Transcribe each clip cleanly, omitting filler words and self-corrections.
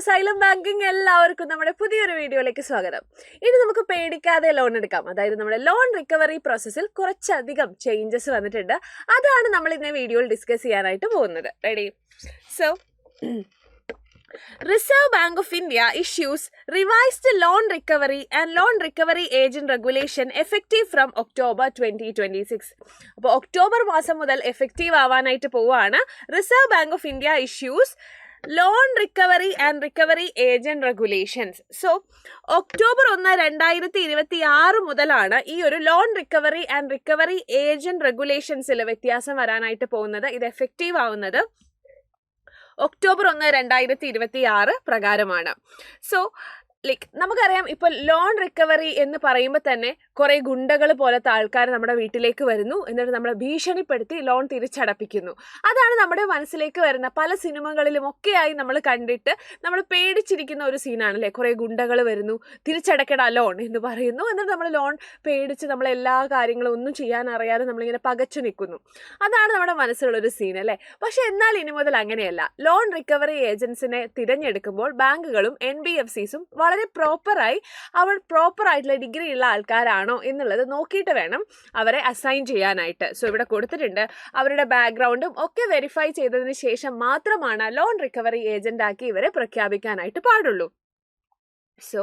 Xylem banking എല്ലാവർക്കും നമ്മുടെ പുതിയൊരു വീഡിയോയിലേക്ക് സ്വാഗതം. ഇനി നമുക്ക് പേടിക്കാതെ ലോൺ എടുക്കാം. അതായത് നമ്മുടെ ലോൺ റിക്കവറി പ്രോസസ്സിൽ കുറച്ചധികം ചേഞ്ചസ് വന്നിട്ടുണ്ട്. അതാണ് നമ്മൾ ഇന്ന് വീഡിയോയിൽ ഡിസ്കസ് ചെയ്യാനായിട്ട് പോകുന്നത്. Ready? So Reserve Bank of India issues revised loan recovery and loan recovery agent regulation effective from October 2026. അപ്പോൾ ഒക്ടോബർ മാസം മുതൽ എഫക്റ്റീവ് ആവാനായിട്ട് പോവുകയാണ്. Reserve bank of India issues loan recovery and recovery agent regulations. So October 1, 2026 മുതലാണ് ഈ ഒരു loan recovery and recovery agent റെഗുലേഷൻസിൽ വ്യത്യാസം വരാനായിട്ട് പോകുന്നത്. ഇത് എഫക്റ്റീവ് ആവുന്നത് ഒക്ടോബർ 1, 2026 പ്രകാരമാണ്. സോ നമുക്കറിയാം, ഇപ്പോൾ ലോൺ റിക്കവറി എന്ന് പറയുമ്പോൾ തന്നെ കുറേ ഗുണ്ടകൾ പോലത്തെ ആൾക്കാർ നമ്മുടെ വീട്ടിലേക്ക് വരുന്നു, എന്നിട്ട് നമ്മളെ ഭീഷണിപ്പെടുത്തി ലോൺ തിരിച്ചടപ്പിക്കുന്നു. അതാണ് നമ്മുടെ മനസ്സിലേക്ക് വരുന്ന പല സിനിമകളിലും ഒക്കെയായി നമ്മൾ കണ്ടിട്ട് നമ്മൾ പേടിച്ചിരിക്കുന്ന ഒരു സീനാണ് അല്ലേ. കുറേ ഗുണ്ടകൾ വരുന്നു, തിരിച്ചടക്കടാ ലോൺ എന്ന് പറയുന്നു, എന്നിട്ട് നമ്മൾ ലോൺ പേടിച്ച് നമ്മൾ എല്ലാ കാര്യങ്ങളും ഒന്നും ചെയ്യാൻ അറിയാതെ നമ്മളിങ്ങനെ പകച്ചു നിൽക്കുന്നു. അതാണ് നമ്മുടെ മനസ്സിലുള്ളൊരു സീൻ അല്ലേ. പക്ഷെ എന്നാൽ ഇനി മുതൽ അങ്ങനെയല്ല. ലോൺ റിക്കവറി ഏജൻസിനെ തിരഞ്ഞെടുക്കുമ്പോൾ ബാങ്കുകളും NBFCസും വളരെ പ്രോപ്പറായി പ്രോപ്പറായിട്ടുള്ള ഡിഗ്രി ഉള്ള ആൾക്കാരാണോ എന്നുള്ളത് നോക്കിയിട്ട് വേണം അവരെ അസൈൻ ചെയ്യാനായിട്ട്. സോ ഇവിടെ കൊടുത്തിട്ടുണ്ട്, അവരുടെ ബാക്ക്ഗ്രൗണ്ടും ഒക്കെ വെരിഫൈ ചെയ്തതിന് ശേഷം മാത്രമാണ് ലോൺ റിക്കവറി ഏജന്റ് ആക്കി ഇവരെ പ്രഖ്യാപിക്കാനായിട്ട് പാടുള്ളൂ. സോ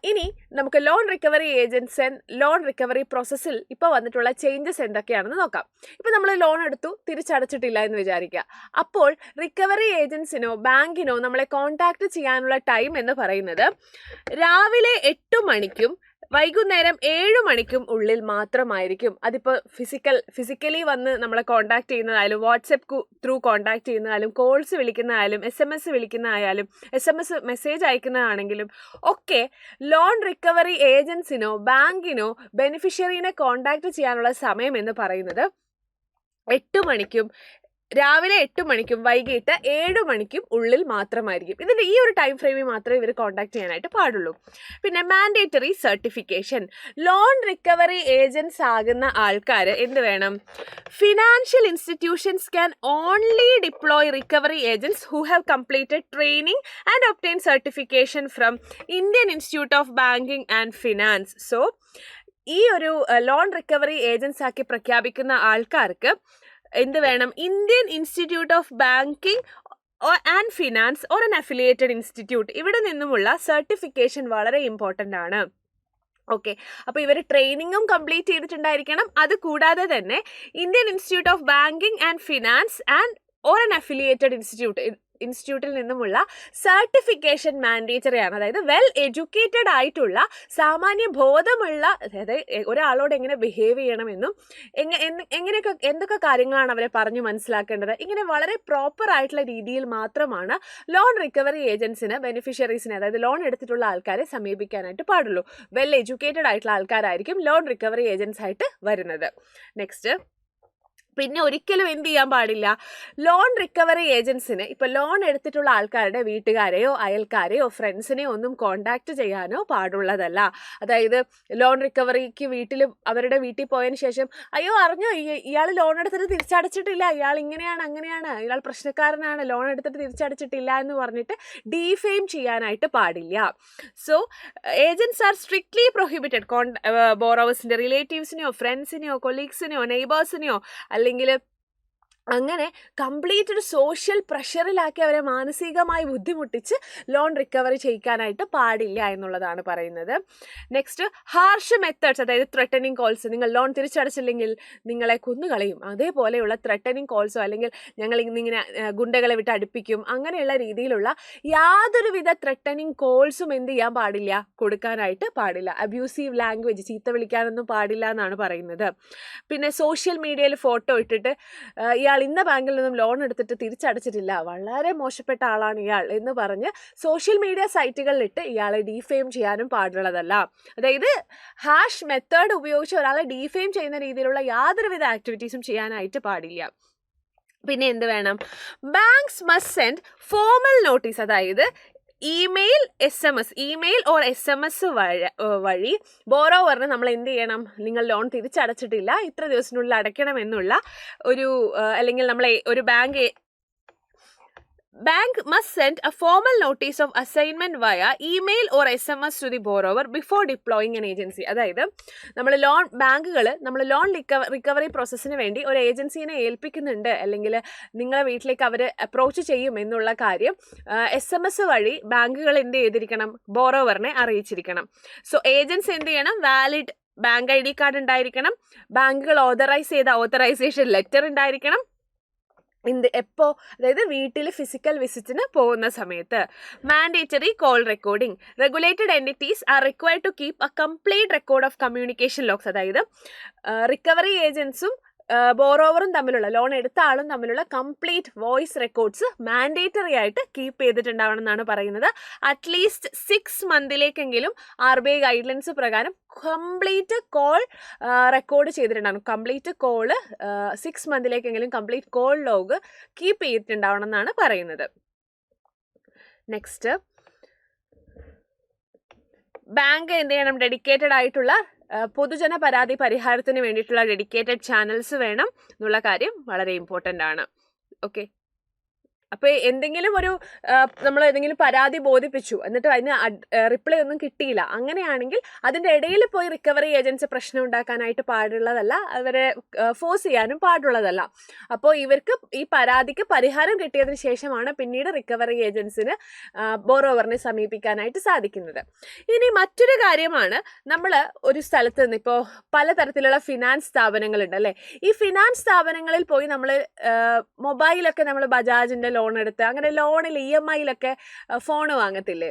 ഇനി നമുക്ക് loan recovery agents and lone recovery പ്രോസസ്സിൽ ഇപ്പോൾ വന്നിട്ടുള്ള ചേഞ്ചസ് എന്തൊക്കെയാണെന്ന് നോക്കാം. ഇപ്പോൾ നമ്മൾ ലോൺ എടുത്തു, തിരിച്ചടച്ചിട്ടില്ല എന്ന് വിചാരിക്കുക. അപ്പോൾ റിക്കവറി ഏജൻസിനോ ബാങ്കിനോ നമ്മളെ കോൺടാക്ട് ചെയ്യാനുള്ള ടൈം എന്ന് പറയുന്നത് രാവിലെ 8 മണിക്കും വൈകുന്നേരം 7 മണിക്കും ഉള്ളിൽ മാത്രമായിരിക്കും. അതിപ്പോൾ ഫിസിക്കലി വന്ന് നമ്മളെ കോൺടാക്ട് ചെയ്യുന്നതായാലും വാട്സപ്പ് ത്രൂ കോൺടാക്ട് ചെയ്യുന്നതായാലും കോൾസ് വിളിക്കുന്നതായാലും SMS വിളിക്കുന്നതായാലും SMS മെസ്സേജ് അയക്കുന്നതാണെങ്കിലും ഒക്കെ ലോൺ റിക്കവറി ഏജൻസിനോ ബാങ്കിനോ ബെനിഫിഷ്യറീനെ കോൺടാക്ട് ചെയ്യാനുള്ള സമയം എന്ന് പറയുന്നത് 8 മണിക്കും രാവിലെ 8 മണിക്കും വൈകിട്ട് 7 മണിക്കും ഉള്ളിൽ മാത്രമായിരിക്കും. ഇതിൻ്റെ ഈ ഒരു ടൈം ഫ്രെയിമിൽ മാത്രമേ ഇവർ കോൺടാക്ട് ചെയ്യാനായിട്ട് പാടുള്ളൂ. പിന്നെ mandatory certification. Loan recovery agents ആകുന്ന ആൾക്കാർ എന്ത് വേണം? Financial institutions can only deploy recovery agents who have completed training and obtain certification from Indian institute of banking and finance. So ഈ ഒരു ലോൺ റിക്കവറി ഏജൻറ്റ്സ് ആക്കി പ്രഖ്യാപിക്കുന്ന ആൾക്കാർക്ക് എന്ത് വേണം? Indian institute of banking and finance or an affiliated institute, ഇവിടെ നിന്നുമുള്ള certification വളരെ ഇമ്പോർട്ടൻ്റ് ആണ്. ഓക്കെ, അപ്പോൾ ഇവർ ട്രെയിനിങ്ങും കംപ്ലീറ്റ് ചെയ്തിട്ടുണ്ടായിരിക്കണം. അത് കൂടാതെ തന്നെ Indian institute of banking and finance and or an affiliated ഇൻസ്റ്റിറ്റ്യൂട്ടിൽ നിന്നുമുള്ള സർട്ടിഫിക്കേഷൻ മാൻഡേറ്ററി ആണ്. അതായത് വെൽ എഡ്യൂക്കേറ്റഡ് ആയിട്ടുള്ള സാമാന്യ ബോധമുള്ള, അതായത് ഒരാളോട് എങ്ങനെ ബിഹേവ് ചെയ്യണമെന്നും എന്തൊക്കെ കാര്യങ്ങളാണ് അവരെ പറഞ്ഞു മനസ്സിലാക്കേണ്ടത്, ഇങ്ങനെ വളരെ പ്രോപ്പർ ആയിട്ടുള്ള രീതിയിൽ മാത്രമാണ് ലോൺ റിക്കവറി ഏജൻസിന് ബെനിഫിഷ്യറീസിനെ, അതായത് ലോൺ എടുത്തിട്ടുള്ള ആൾക്കാരെ സമീപിക്കാനായിട്ട് പാടുള്ളൂ. വെൽ എഡ്യൂക്കേറ്റഡ് ആയിട്ടുള്ള ആൾക്കാരായിരിക്കും ലോൺ റിക്കവറി ഏജൻസ് ആയിട്ട് വരുന്നത്. നെക്സ്റ്റ്, പിന്നെ ഒരിക്കലും എന്ത് ചെയ്യാൻ പാടില്ല? ലോൺ റിക്കവറി ഏജൻസിന് ഇപ്പോൾ ലോൺ എടുത്തിട്ടുള്ള ആൾക്കാരുടെ വീട്ടുകാരെയോ അയൽക്കാരെയോ ഫ്രണ്ട്സിനെയോ ഒന്നും കോൺടാക്ട് ചെയ്യാനോ പാടുള്ളതല്ല. അതായത് ലോൺ റിക്കവറിക്ക് അവരുടെ വീട്ടിൽ പോയതിന് ശേഷം അയ്യോ അറിഞ്ഞോ ഇയാൾ ലോൺ എടുത്തിട്ട് തിരിച്ചടച്ചിട്ടില്ല, ഇയാൾ ഇങ്ങനെയാണ് അങ്ങനെയാണ്, ഇയാൾ പ്രശ്നക്കാരനാണ്, ലോൺ എടുത്തിട്ട് തിരിച്ചടച്ചിട്ടില്ല എന്ന് പറഞ്ഞിട്ട് ഡീഫെയിം ചെയ്യാനായിട്ട് പാടില്ല. So agents are strictly prohibited ബോറോവേഴ്സിൻ്റെ റിലേറ്റീവ്സിനെയോ ഫ്രണ്ട്സിനെയോ കൊളീഗ്സിനെയോ നെയ്ബേഴ്സിനെയോ അല്ലെങ്കിൽ അങ്ങനെ കംപ്ലീറ്റ് ഒരു സോഷ്യൽ പ്രഷറിലാക്കി അവരെ മാനസികമായി ബുദ്ധിമുട്ടിച്ച് ലോൺ റിക്കവറി ചെയ്യിക്കാനായിട്ട് പാടില്ല എന്നുള്ളതാണ് പറയുന്നത്. നെക്സ്റ്റ്, ഹാർഷ് മെത്തേഡ്സ്, അതായത് ത്രെട്ടനിങ് കോൾസ്, നിങ്ങൾ ലോൺ തിരിച്ചടച്ചില്ലെങ്കിൽ നിങ്ങളെ കൊന്നുകളയും, അതേപോലെയുള്ള ത്രെട്ടനിങ് കോൾസോ അല്ലെങ്കിൽ ഞങ്ങൾ ഇങ്ങനെ ഗുണ്ടകളെ വിട്ട് അടുപ്പിക്കും, അങ്ങനെയുള്ള രീതിയിലുള്ള യാതൊരുവിധ ത്രെട്ടനിങ് കോൾസും എന്ത് ചെയ്യാൻ പാടില്ല? കൊടുക്കാനായിട്ട് പാടില്ല. അബ്യൂസീവ് ലാംഗ്വേജ്, ചീത്ത വിളിക്കാനൊന്നും പാടില്ല എന്നാണ് പറയുന്നത്. പിന്നെ സോഷ്യൽ മീഡിയയിൽ ഫോട്ടോ ഇട്ടിട്ട് ഇയാൾ ഇന്ന ബാങ്കിൽ നിന്നും ലോൺ എടുത്തിട്ട് തിരിച്ചടച്ചിട്ടില്ല, വളരെ മോശപ്പെട്ട ആളാണ് ഇയാൾ എന്ന് പറഞ്ഞ് സോഷ്യൽ മീഡിയ സൈറ്റുകളിലിട്ട് ഇയാളെ ഡീഫെയിം ചെയ്യാനും പാടുള്ളതല്ല. അതായത് ഹാഷ് മെത്തേഡ് ഉപയോഗിച്ച് ഒരാളെ ഡീഫെയിം ചെയ്യുന്ന രീതിയിലുള്ള യാതൊരുവിധ ആക്ടിവിറ്റീസും ചെയ്യാനായിട്ട് പാടില്ല. പിന്നെ എന്ത് വേണം? Banks must send formal notice, അതായത് ഇമെയിൽ ഓർ SMS വഴി ബോറോവറിന് നമ്മൾ എന്ത് ചെയ്യണം? നിങ്ങൾ ലോൺ തിരിച്ചടച്ചിട്ടില്ല, ഇത്ര ദിവസത്തിനുള്ളിൽ അടയ്ക്കണം എന്നുള്ള ഒരു അല്ലെങ്കിൽ നമ്മളെ ഒരു bank must send a formal notice of assignment via email or SMS to the borrower before deploying an agency. അതായത് നമ്മൾ നമ്മൾ ലോൺ റിക്കവറി പ്രോസസ്സിന് വേണ്ടി ഒരു ഏജൻസിനെ ഏൽപ്പിക്കുന്നുണ്ട്, അല്ലെങ്കിൽ നിങ്ങളെ വീട്ടിലേക്ക് അവർ അപ്രോച്ച് ചെയ്യും എന്നുള്ള കാര്യം SMS വഴി ബാങ്കുകൾ എന്ത് ചെയ്തിരിക്കണം, ബോറോവറിനെ അറിയിച്ചിരിക്കണം. സോ ഏജൻസി എന്ത് ചെയ്യണം, വാലിഡ് ബാങ്ക് ID കാർഡ് ഉണ്ടായിരിക്കണം, ബാങ്കുകൾ ഓതറൈസ് ചെയ്ത ഓതറൈസേഷൻ ലെറ്റർ ഉണ്ടായിരിക്കണം. എപ്പോൾ, അതായത് വീട്ടിൽ ഫിസിക്കൽ വിസിറ്റിന് പോകുന്ന സമയത്ത്. Mandatory call recording. Regulated entities are required to keep a complete record of communication logs. അതായത് റിക്കവറി ഏജൻസും ബോറോവറും തമ്മിലുള്ള, ലോൺ എടുത്ത ആളും തമ്മിലുള്ള കംപ്ലീറ്റ് വോയിസ് റെക്കോർഡ്സ് മാൻഡേറ്ററി ആയിട്ട് കീപ്പ് ചെയ്തിട്ടുണ്ടാവണം എന്നാണ് പറയുന്നത്. അറ്റ്ലീസ്റ്റ് 6 മന്തിലേക്കെങ്കിലും RBI ഗൈഡ്ലൈൻസ് പ്രകാരം കംപ്ലീറ്റ് കോൾ റെക്കോർഡ് ചെയ്തിട്ടുണ്ടാവണം. കംപ്ലീറ്റ് കോള് 6 മന്തിലേക്കെങ്കിലും കംപ്ലീറ്റ് കോൾ ലോഗ് കീപ്പ് ചെയ്തിട്ടുണ്ടാവണം എന്നാണ് പറയുന്നത്. നെക്സ്റ്റ്, ബാങ്ക് എന്ത് ചെയ്യണം, ഡെഡിക്കേറ്റഡ് ആയിട്ടുള്ള പൊതുജന പരാതി പരിഹാരത്തിന് വേണ്ടിയിട്ടുള്ള ഡെഡിക്കേറ്റഡ് ചാനൽസ് വേണം എന്നുള്ള കാര്യം വളരെ ഇമ്പോർട്ടൻ്റ് ആണ്. ഓക്കെ, അപ്പോൾ എന്തെങ്കിലും ഒരു നമ്മൾ ഏതെങ്കിലും പരാതി ബോധിപ്പിച്ചു, എന്നിട്ട് അതിന് റിപ്ലൈ ഒന്നും കിട്ടിയില്ല, അങ്ങനെയാണെങ്കിൽ അതിൻ്റെ ഇടയിൽ പോയി റിക്കവറി ഏജൻസി പ്രശ്നം ഉണ്ടാക്കാനായിട്ട് പാടുള്ളതല്ല, അവരെ ഫോഴ്സ് ചെയ്യാനും പാടുള്ളതല്ല. അപ്പോൾ ഇവർക്ക് ഈ പരാതിക്ക് പരിഹാരം കിട്ടിയതിന് ശേഷമാണ് പിന്നീട് റിക്കവറി ഏജൻസിന് ബോറോവറിനെ സമീപിക്കാനായിട്ട് സാധിക്കുന്നത്. ഇനി മറ്റൊരു കാര്യമാണ്, നമ്മൾ ഒരു സ്ഥലത്ത് നിന്ന് ഇപ്പോൾ പലതരത്തിലുള്ള ഫിനാൻസ് സ്ഥാപനങ്ങളുണ്ട് അല്ലേ, ഈ ഫിനാൻസ് സ്ഥാപനങ്ങളിൽ പോയി നമ്മൾ മൊബൈലൊക്കെ നമ്മൾ ബജാജിൻ്റെ ലോൺ എടുത്ത് അങ്ങനെ ലോണിൽ EMIയിലൊക്കെ ഫോൺ വാങ്ങത്തില്ലേ.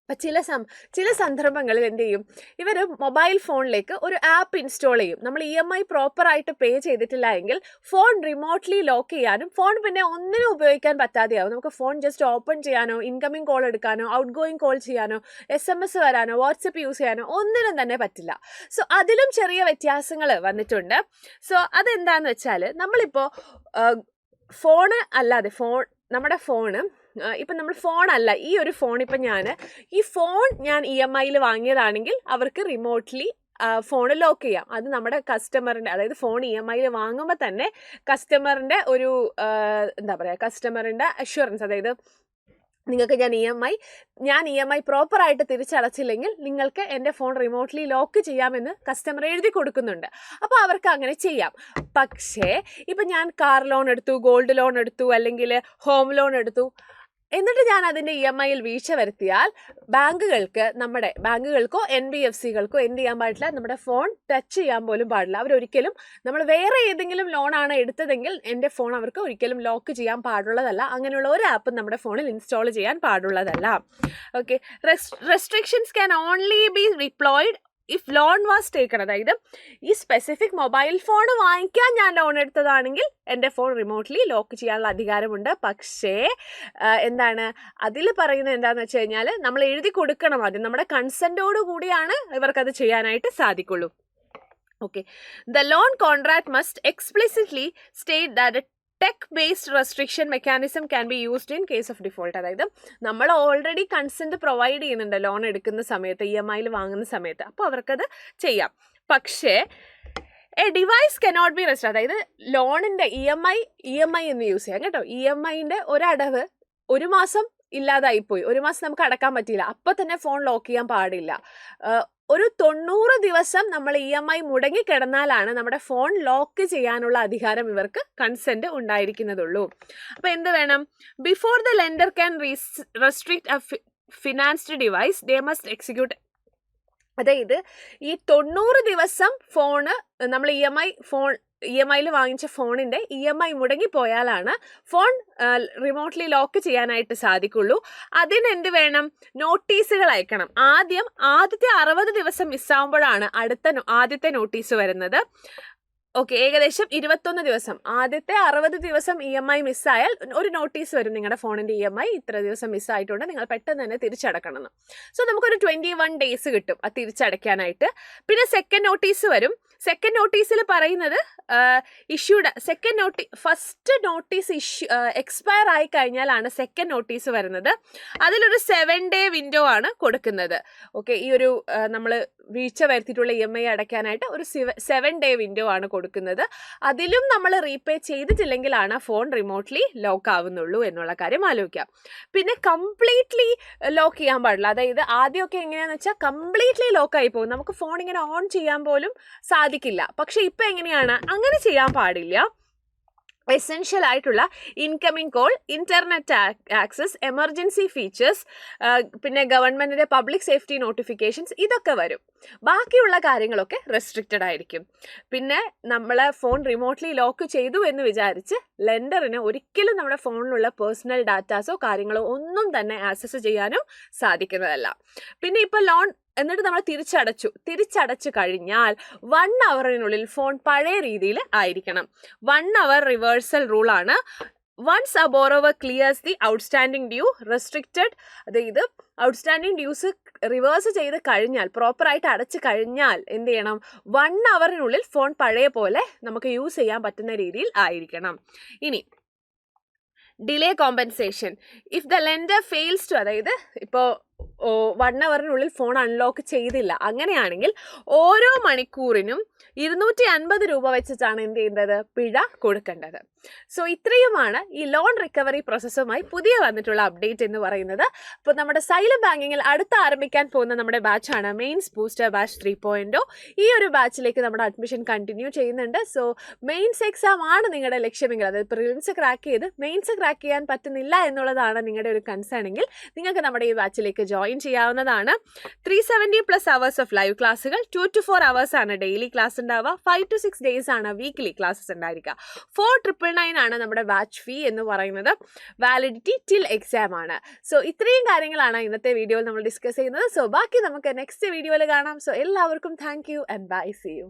അപ്പം ചില സന്ദർഭങ്ങളിൽ എന്ത് ചെയ്യും, ഇവർ മൊബൈൽ ഫോണിലേക്ക് ഒരു ആപ്പ് ഇൻസ്റ്റാൾ ചെയ്യും. നമ്മൾ EMI പ്രോപ്പറായിട്ട് പേ ചെയ്തിട്ടില്ല എങ്കിൽ ഫോൺ റിമോട്ട്ലി ലോക്ക് ചെയ്യാനും ഫോൺ പിന്നെ ഒന്നിനും ഉപയോഗിക്കാൻ പറ്റാതെയാവും. നമുക്ക് ഫോൺ ജസ്റ്റ് ഓപ്പൺ ചെയ്യാനോ ഇൻകമിങ് കോൾ എടുക്കാനോ ഔട്ട് ഗോയിങ് കോൾ ചെയ്യാനോ SMS വരാനോ വാട്സപ്പ് യൂസ് ചെയ്യാനോ ഒന്നിനും തന്നെ പറ്റില്ല. സോ അതിലും ചെറിയ വ്യത്യാസങ്ങൾ വന്നിട്ടുണ്ട്. സോ അതെന്താണെന്ന് വെച്ചാൽ, നമ്മളിപ്പോൾ ഫോണ് അല്ലാതെ നമ്മുടെ ഫോണ് ഇപ്പം നമ്മൾ ഫോണല്ല, ഈ ഒരു ഫോൺ ഇപ്പം ഈ ഫോൺ ഞാൻ EMIയിൽ വാങ്ങിയതാണെങ്കിൽ അവർക്ക് റിമോട്ട്ലി ഫോൺ ലോക്ക് ചെയ്യാം. അത് നമ്മുടെ കസ്റ്റമറിൻ്റെ, അതായത് ഫോൺ EMIയിൽ വാങ്ങുമ്പോൾ തന്നെ കസ്റ്റമറിൻ്റെ ഒരു എന്താ പറയുക, കസ്റ്റമറിൻ്റെ അഷ്വറൻസ്, അതായത് നിങ്ങൾക്ക് ഞാൻ EMI പ്രോപ്പറായിട്ട് തിരിച്ചടച്ചില്ലെങ്കിൽ നിങ്ങൾക്ക് എൻ്റെ ഫോൺ റിമോട്ട്ലി ലോക്ക് ചെയ്യാമെന്ന് കസ്റ്റമർ എഴുതി കൊടുക്കുന്നുണ്ട്. അപ്പോൾ അവർക്ക് അങ്ങനെ ചെയ്യാം. പക്ഷേ ഇപ്പം ഞാൻ കാർ ലോൺ എടുത്തു, ഗോൾഡ് ലോൺ എടുത്തു, അല്ലെങ്കിൽ ഹോം ലോൺ എടുത്തു, എന്നിട്ട് ഞാൻ അതിൻ്റെ EMIയിൽ വീഴ്ച വരുത്തിയാൽ ബാങ്കുകൾക്കോ NBFCകൾക്കോ എന്ത് ചെയ്യാൻ പാടില്ല, നമ്മുടെ ഫോൺ ടച്ച് ചെയ്യാൻ പോലും പാടില്ല. അവരൊരിക്കലും, നമ്മൾ വേറെ ഏതെങ്കിലും ലോണാണ് എടുത്തതെങ്കിൽ എൻ്റെ ഫോൺ അവർക്ക് ഒരിക്കലും ലോക്ക് ചെയ്യാൻ പാടുള്ളതല്ല. അങ്ങനെയുള്ള ഒരു ആപ്പും നമ്മുടെ ഫോണിൽ ഇൻസ്റ്റാൾ ചെയ്യാൻ പാടുള്ളതല്ല. Okay, restrictions can only B deployed if loan was taken. അതായത് ഈ സ്പെസിഫിക് മൊബൈൽ ഫോൺ വാങ്ങിക്കാൻ ഞാൻ ലോൺ എടുത്തതാണെങ്കിൽ എൻ്റെ ഫോൺ റിമോട്ട്ലി ലോക്ക് ചെയ്യാനുള്ള അധികാരമുണ്ട്. പക്ഷേ എന്താണ് അതിൽ പറയുന്നത് എന്താണെന്ന് വെച്ച് കഴിഞ്ഞാൽ, നമ്മൾ എഴുതി കൊടുക്കണം, ആദ്യം നമ്മുടെ കൺസെൻറ്റോട് കൂടിയാണ് ഇവർക്കത് ചെയ്യാനായിട്ട് സാധിക്കുള്ളൂ. Okay, the loan contract must explicitly state that tech based restriction mechanism can be used in case of default. അതായത് നമ്മൾ ഓൾറെഡി കൺസെൻറ്റ് പ്രൊവൈഡ് ചെയ്യുന്നുണ്ട് ലോൺ എടുക്കുന്ന സമയത്ത്, EMIയിൽ വാങ്ങുന്ന സമയത്ത്, അപ്പോൾ അവർക്കത് ചെയ്യാം. പക്ഷേ ഡിവൈസ് കനോട്ട് ബി റെസ്ട്രിക്റ്റഡ്. അതായത് ലോണിൻ്റെ EMI എന്ന് യൂസ് ചെയ്യാം കേട്ടോ. EMIൻ്റെ ഒരടവ് 1 മാസം ഇല്ലാതായിപ്പോയി, 1 മാസം നമുക്ക് അടക്കാൻ പറ്റിയില്ല, അപ്പോൾ തന്നെ ഫോൺ ലോക്ക് ചെയ്യാൻ പാടില്ല. ഒരു 90 ദിവസം നമ്മൾ EMI മുടങ്ങി കിടന്നാലാണ് നമ്മുടെ ഫോൺ ലോക്ക് ചെയ്യാനുള്ള അധികാരം ഇവർക്ക് കൺസെൻറ്റ് ഉണ്ടായിരിക്കുന്നതുള്ളൂ. അപ്പോൾ എന്ത് വേണം, before the lender can restrict A financed device they must execute. അതായത് ഈ 90 ദിവസം ഫോണ് നമ്മൾ EMIയിൽ വാങ്ങിച്ച ഫോണിൻ്റെ EMI മുടങ്ങിപ്പോയാലാണ് ഫോൺ റിമോട്ട്ലി ലോക്ക് ചെയ്യാനായിട്ട് സാധിക്കുള്ളൂ. അതിനെന്ത് വേണം, നോട്ടീസുകൾ അയക്കണം. ആദ്യത്തെ 60 ദിവസം മിസ്സാവുമ്പോഴാണ് ആദ്യത്തെ നോട്ടീസ് വരുന്നത്. ഓക്കെ, ഏകദേശം 21 ദിവസം, ആദ്യത്തെ 60 ദിവസം EMI മിസ്സായാൽ ഒരു നോട്ടീസ് വരും, നിങ്ങളുടെ ഫോണിൻ്റെ EMI ഇത്ര ദിവസം മിസ്സായിട്ടുണ്ട്, നിങ്ങൾ പെട്ടെന്ന് തന്നെ തിരിച്ചടക്കണം എന്ന്. സോ നമുക്കൊരു 21 ഡേയ്സ് കിട്ടും അത് തിരിച്ചടയ്ക്കാനായിട്ട്. പിന്നെ സെക്കൻഡ് നോട്ടീസ് വരും. സെക്കൻഡ് നോട്ടീസിൽ പറയുന്നത് ഫസ്റ്റ് നോട്ടീസ് എക്സ്പയർ ആയി കഴിഞ്ഞാലാണ് സെക്കൻഡ് നോട്ടീസ് വരുന്നത്. അതിലൊരു 7 ഡേ വിൻഡോ ആണ് കൊടുക്കുന്നത്. ഓക്കെ, ഈ ഒരു നമ്മൾ വീഴ്ച വരുത്തിയിട്ടുള്ള EMI അടയ്ക്കാനായിട്ട് ഒരു 7 ഡേ വിൻഡോ ആണ് കൊടുക്കുന്നത്. കൊടുക്കുന്നത്. അതിലും നമ്മൾ റീപേ ചെയ്തിട്ടില്ലെങ്കിലാണ് ഫോൺ റിമോട്ട്ലി ലോക്ക് ആവുന്നുള്ളൂ എന്നുള്ള കാര്യം ആലോചിക്കാം. പിന്നെ കംപ്ലീറ്റ്ലി ലോക്ക് ചെയ്യാൻ പാടില്ല. അതായത് ആദ്യമൊക്കെ എങ്ങനെയാണെന്ന് വെച്ചാൽ കംപ്ലീറ്റ്ലി ലോക്കായി പോകും, നമുക്ക് ഫോൺ ഇങ്ങനെ ഓൺ ചെയ്യാൻ പോലും സാധിക്കില്ല. പക്ഷെ ഇപ്പം എങ്ങനെയാണ്, അങ്ങനെ ചെയ്യാൻ പാടില്ല. എസെൻഷ്യൽ ആയിട്ടുള്ള incoming call, internet access, emergency features, പിന്നെ ഗവൺമെന്റിന്റെ പബ്ലിക് സേഫ്റ്റി നോട്ടിഫിക്കേഷൻസ്, ഇതൊക്കെ വരും. ബാക്കിയുള്ള കാര്യങ്ങളൊക്കെ റെസ്ട്രിക്റ്റഡ് ആയിരിക്കും. പിന്നെ നമ്മൾ ഫോൺ റിമോട്ട്ലി ലോക്ക് ചെയ്തു എന്ന് വിചാരിച്ച് ലെൻഡറിന് ഒരിക്കലും നമ്മുടെ ഫോണിലുള്ള പേഴ്സണൽ ഡാറ്റാസോ കാര്യങ്ങളോ ഒന്നും തന്നെ ആക്സസ് ചെയ്യാനും സാധിക്കുന്നതല്ല. പിന്നെ ഇപ്പോൾ ലോൺ എന്നിട്ട് നമ്മൾ തിരിച്ചടച്ചു കഴിഞ്ഞാൽ 1 hourനുള്ളിൽ ഫോൺ പഴയ രീതിയിൽ ആയിരിക്കണം. 1 hour റിവേഴ്സൽ റൂളാണ്. Once a borrower clears the outstanding due restricted, അതായത് ഔട്ട്സ്റ്റാൻഡിംഗ് ഡ്യൂസ് റിവേഴ്സ് ചെയ്ത് കഴിഞ്ഞാൽ, പ്രോപ്പറായിട്ട് അടച്ചു കഴിഞ്ഞാൽ എന്ത് ചെയ്യണം, 1 hourനുള്ളിൽ ഫോൺ പഴയ പോലെ നമുക്ക് യൂസ് ചെയ്യാൻ പറ്റുന്ന രീതിയിൽ ആയിരിക്കണം. ഇനി delay compensation, if the lender fails to, അതായത് ഇപ്പോൾ 1 hourനുള്ളിൽ ഫോൺ അൺലോക്ക് ചെയ്തില്ല, അങ്ങനെയാണെങ്കിൽ ഓരോ മണിക്കൂറിനും 250 രൂപ വെച്ചിട്ടാണ് എന്ത് ചെയ്യുന്നത്, പിഴ കൊടുക്കേണ്ടത്. സോ ഇത്രയുമാണ് ഈ ലോൺ റിക്കവറി പ്രോസസ്സുമായി പുതിയ വന്നിട്ടുള്ള അപ്ഡേറ്റ് എന്ന് പറയുന്നത്. അപ്പോൾ നമ്മുടെ സൈലം ബാങ്കിങ്ങിൽ അടുത്ത് ആരംഭിക്കാൻ പോകുന്ന നമ്മുടെ ബാച്ചാണ് മെയിൻസ് ബൂസ്റ്റർ ബാച്ച് 3.0. ഈ ഒരു ബാച്ചിലേക്ക് നമ്മുടെ അഡ്മിഷൻ കണ്ടിന്യൂ ചെയ്യുന്നുണ്ട്. സോ മെയിൻസ് എക്സാം ആണ് നിങ്ങളുടെ ലക്ഷ്യമെങ്കിൽ, അതായത് പ്രിലിംസ് ക്രാക്ക് ചെയ്ത് മെയിൻസ് ക്രാക്ക് ചെയ്യാൻ പറ്റുന്നില്ല എന്നുള്ളതാണ് നിങ്ങളുടെ ഒരു കൺസേൺ എങ്കിൽ നിങ്ങൾക്ക് നമ്മുടെ ഈ ബാച്ചിലേക്ക് ജോയിൻ ചെയ്യാവുന്നതാണ്. 370+ hours ഓഫ് ലൈവ് ക്ലാസ്സുകൾ, 2 to 4 hours ആണ് ഡെയിലി ക്ലാസ് ഉണ്ടാവുക, 5 to 6 days ആണ് വീക്ക്ലി ക്ലാസ്സസ് ഉണ്ടായിരിക്കുക. 4,999 ആണ് നമ്മുടെ ബാച്ച് ഫീ എന്ന് പറയുന്നത്. വാലിഡിറ്റി ടിൽ എക്സാം ആണ്. സോ ഇത്രയും കാര്യങ്ങളാണ് ഇന്നത്തെ വീഡിയോയിൽ നമ്മൾ ഡിസ്കസ് ചെയ്യുന്നത്. സോ ബാക്കി നമുക്ക് നെക്സ്റ്റ് വീഡിയോയിൽ കാണാം. സോ എല്ലാവർക്കും thank you and bye, see U.